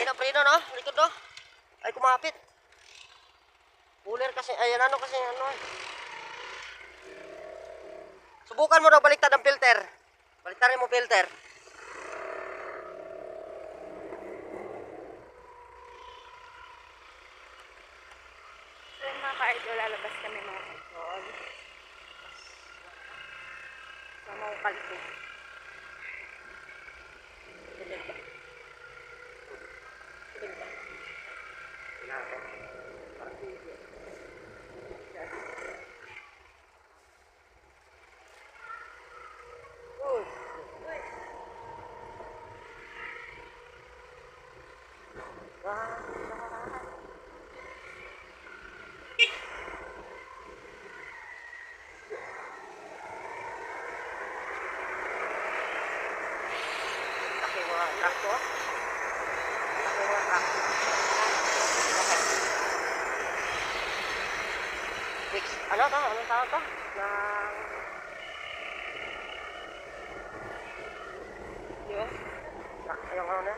ang preno, no? Likod, no? Ay, kumapit. Cooler kasi, ayan ano kasi, ano. Subukan mo daw baliktad ang filter. Baliktarin mo filter. So yung mga ka-idol, lalabas kami mga idol. Sa mga kalito. Laki mga traktor. Laki mga traktor. Okay. Fix. Ano to? Anong tawag to? Ng... Yun. Yung ano na?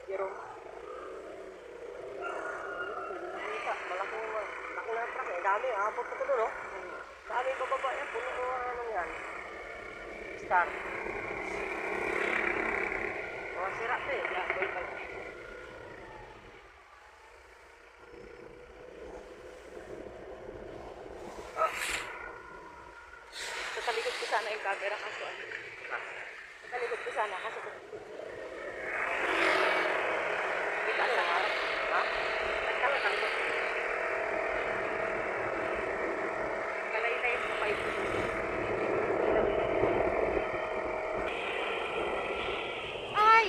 Jerome. Malaki na truck eh. Dami. Abot ko to, no? Dami bababa yan. Puno ko ano yan. Star. Oh, sira to eh. Sa likod ko sana yung camera kaso ano. Sa likod ko sana kaso kita sa harap. Ha? Nagkakang ko. Kalay-lay mo pa ito. Ay!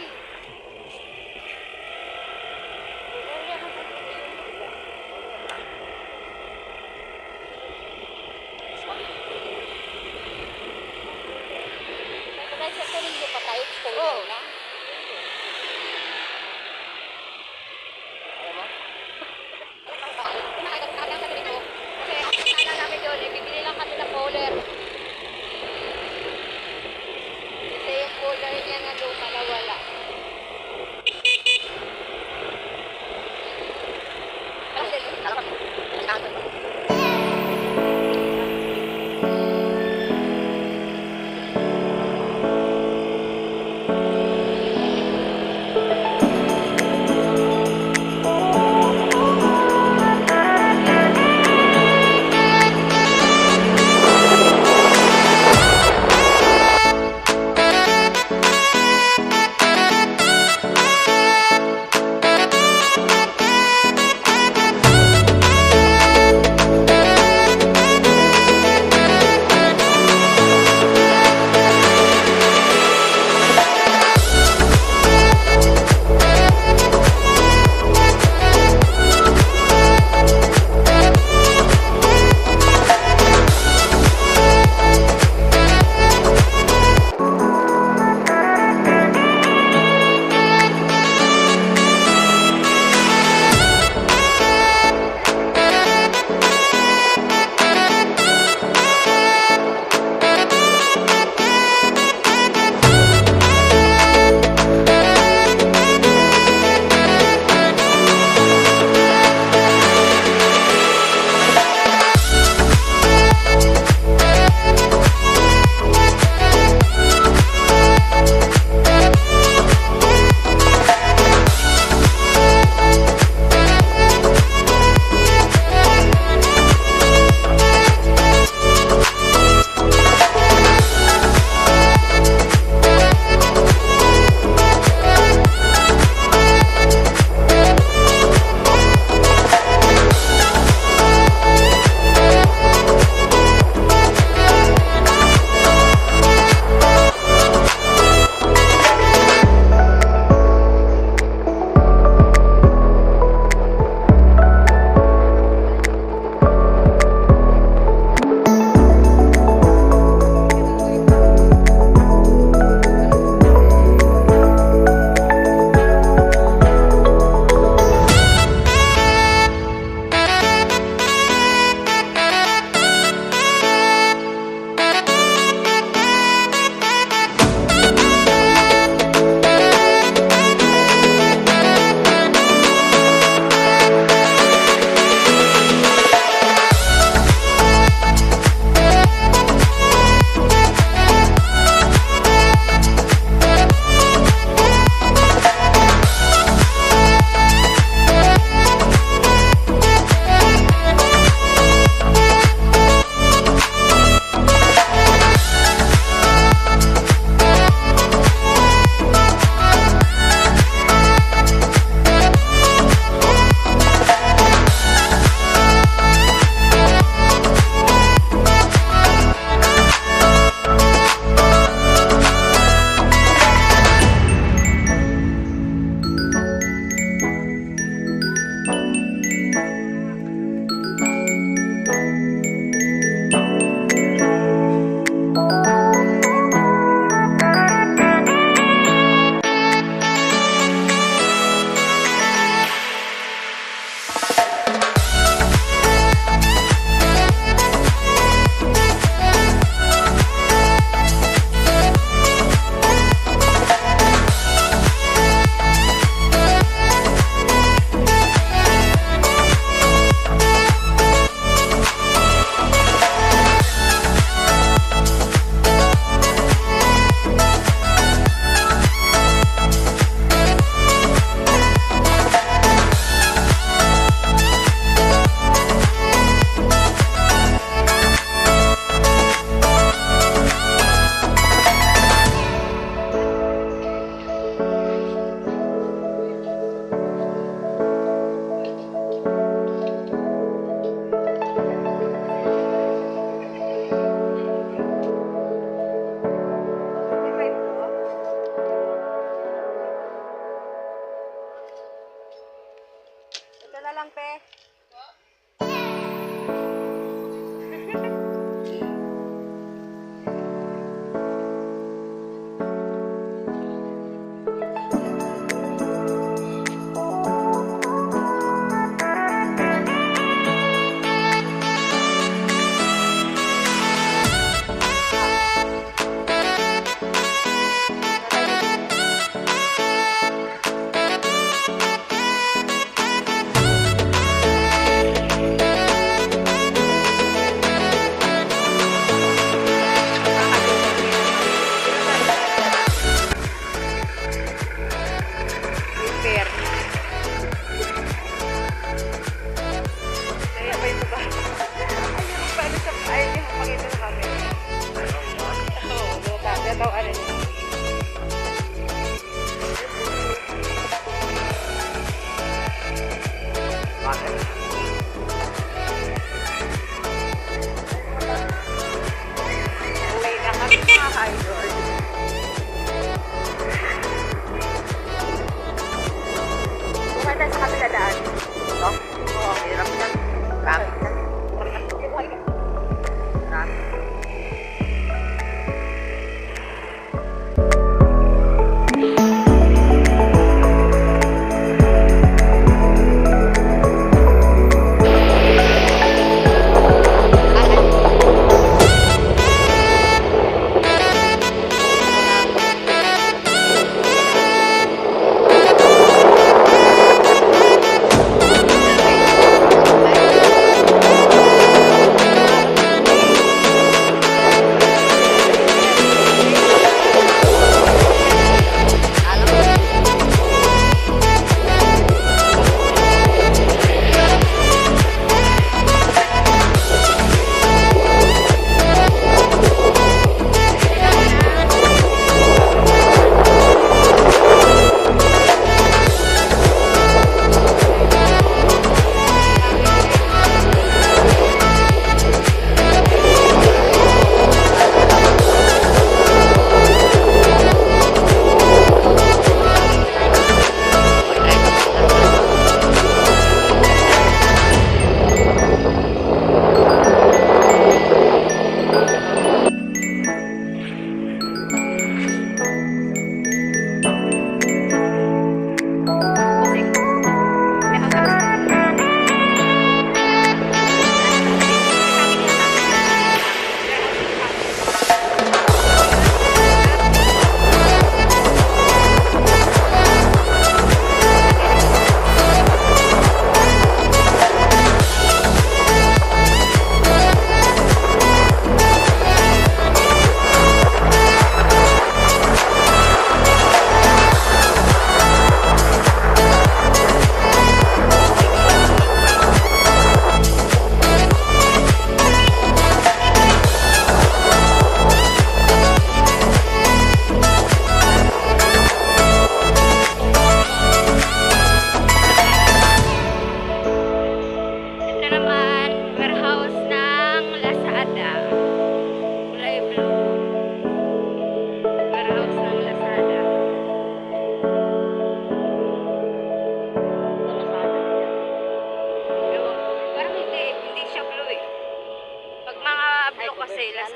Sa sarili pa tayo, spoiler na. Alam mo? Pinakakagkakang sa sarili mo. Kasi ang pinakala namin doon, bibili lang kami ng bowler. Kasi yung bowler niya na doon pala wala. Kasi, Alam mo? Kailangan ba?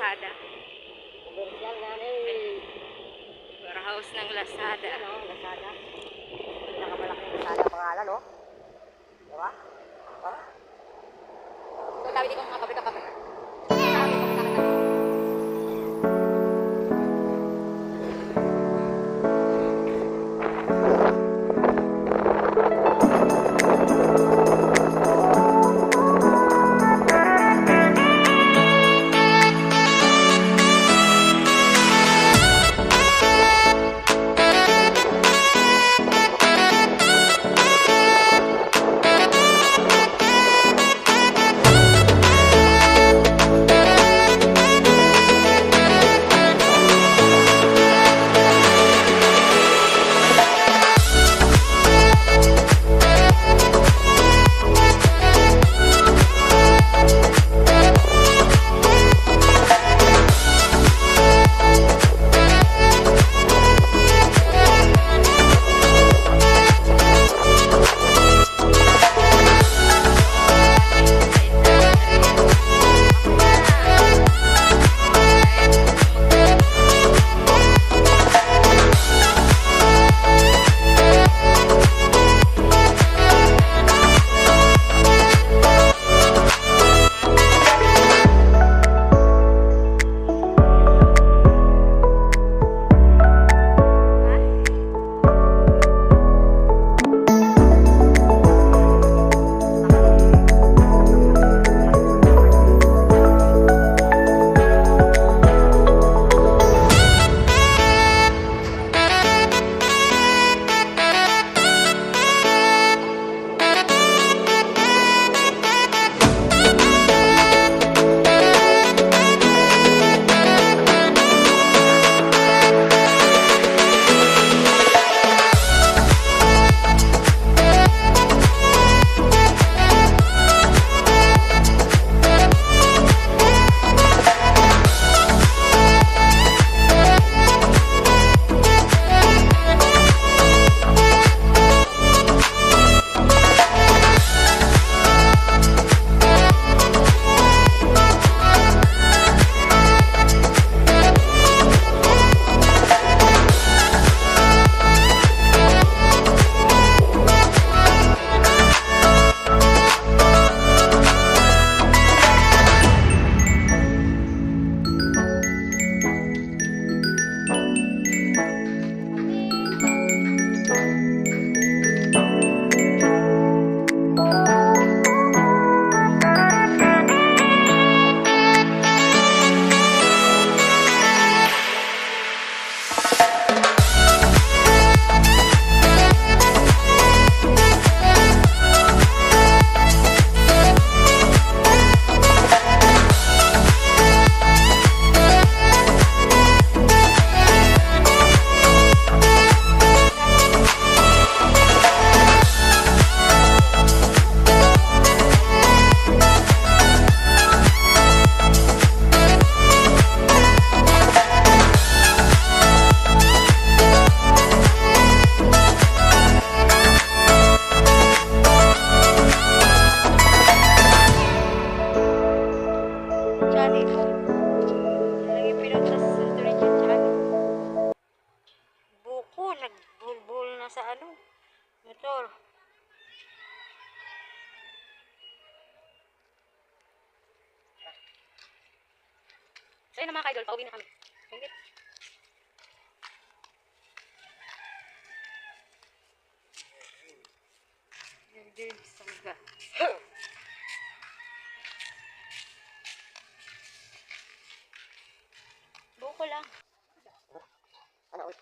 Lazada. Komersyal nga na eh. Warehouse ng Lazada. Ano, Lazada. Pinakamalaking Lazada pangalan, no? Diba? Ha? So, tawid dito mga pabrika-pabrika. Sa ano, motor. So yun na mga ka-idol, pauwi na kami. Ingit. Hindi, sangga. Buko lang. Ano ulit?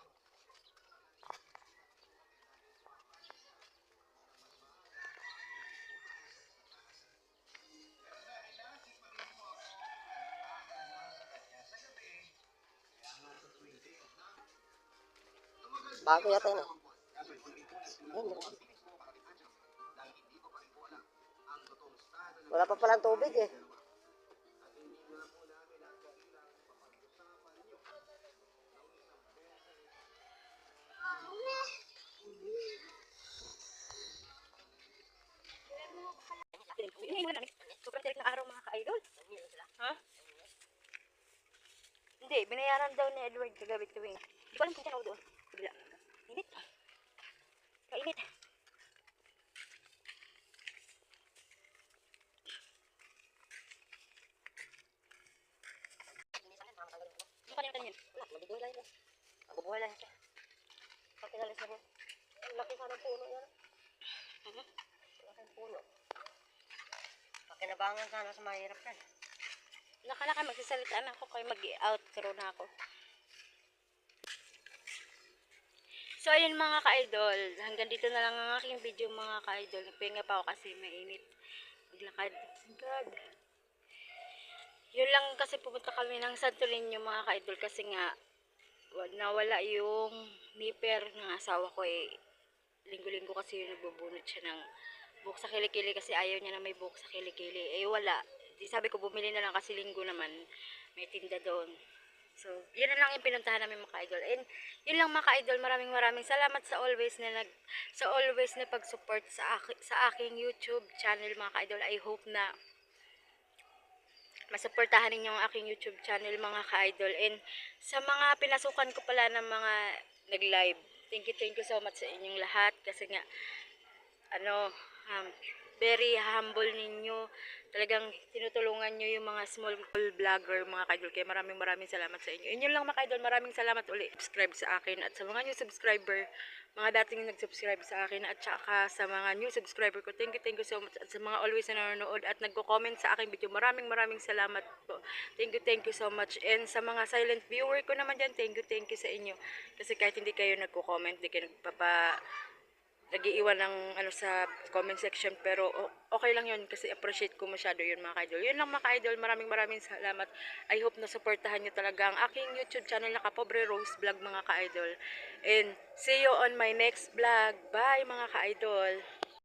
Bago yata yun eh. Wala pa palang tubig eh. Sobrang tirik na araw mga ka-idol. Ha? Hindi, binayaran daw ni Edward kagabi tuwing. Hindi ko alam kung saan ako doon. Bigla. Init. Kainit. Ano kanina kanina? Wala, magiging lang yun. Mabubuhay lang siya. Pag inalis na mo. Ang laki sana ng puno yan. Laki ng puno. Pag kinabangan sana sa mahirap yan. Nakalaka magsasalita na ako kaya mag-outro na ako. So ayun mga ka-idol, hanggang dito na lang ang aking video mga ka-idol. Nagpahinga pa ako kasi mainit. Maglakad. God. Yun lang kasi pupunta kami ng Santo Niño mga ka-idol kasi nga nawala yung nipper ng asawa ko eh. Linggo-linggo kasi yung nagbubunot siya ng buhok sa kilikili kasi ayaw niya na may buhok sa kilikili. Eh wala. Di sabi ko bumili na lang kasi linggo naman may tinda doon. So, yun na lang yung pinuntahan namin mga ka-idol. And yun lang mga ka-idol, maraming salamat sa always na pag-support sa aking YouTube channel mga ka-idol. I hope na masuportahan ninyo ang aking YouTube channel mga ka-idol. And sa mga pinasukan ko pala ng mga nag-live, thank you so much sa inyong lahat kasi nga very humble ninyo. Talagang tinutulungan nyo yung mga small vlogger mga ka-idol. Kaya maraming salamat sa inyo. Inyo lang mga ka-idol, maraming salamat ulit. Subscribe sa akin at sa mga new subscriber, mga dating nag-subscribe sa akin at saka sa mga new subscriber ko. Thank you so much. At sa mga always na nanonood at nagko-comment sa aking video, maraming salamat po. Thank you so much. And sa mga silent viewer ko naman dyan, thank you sa inyo. Kasi kahit hindi kayo nagko-comment, hindi kayo nag-iiwan ng sa comment section pero okay lang yun kasi appreciate ko masyado yun mga ka-idol. Yun lang mga ka-idol, maraming salamat. I hope na supportahan nyo talaga ang aking YouTube channel na Kapobre Rose Vlog mga ka-idol. And see you on my next vlog. Bye mga ka-idol.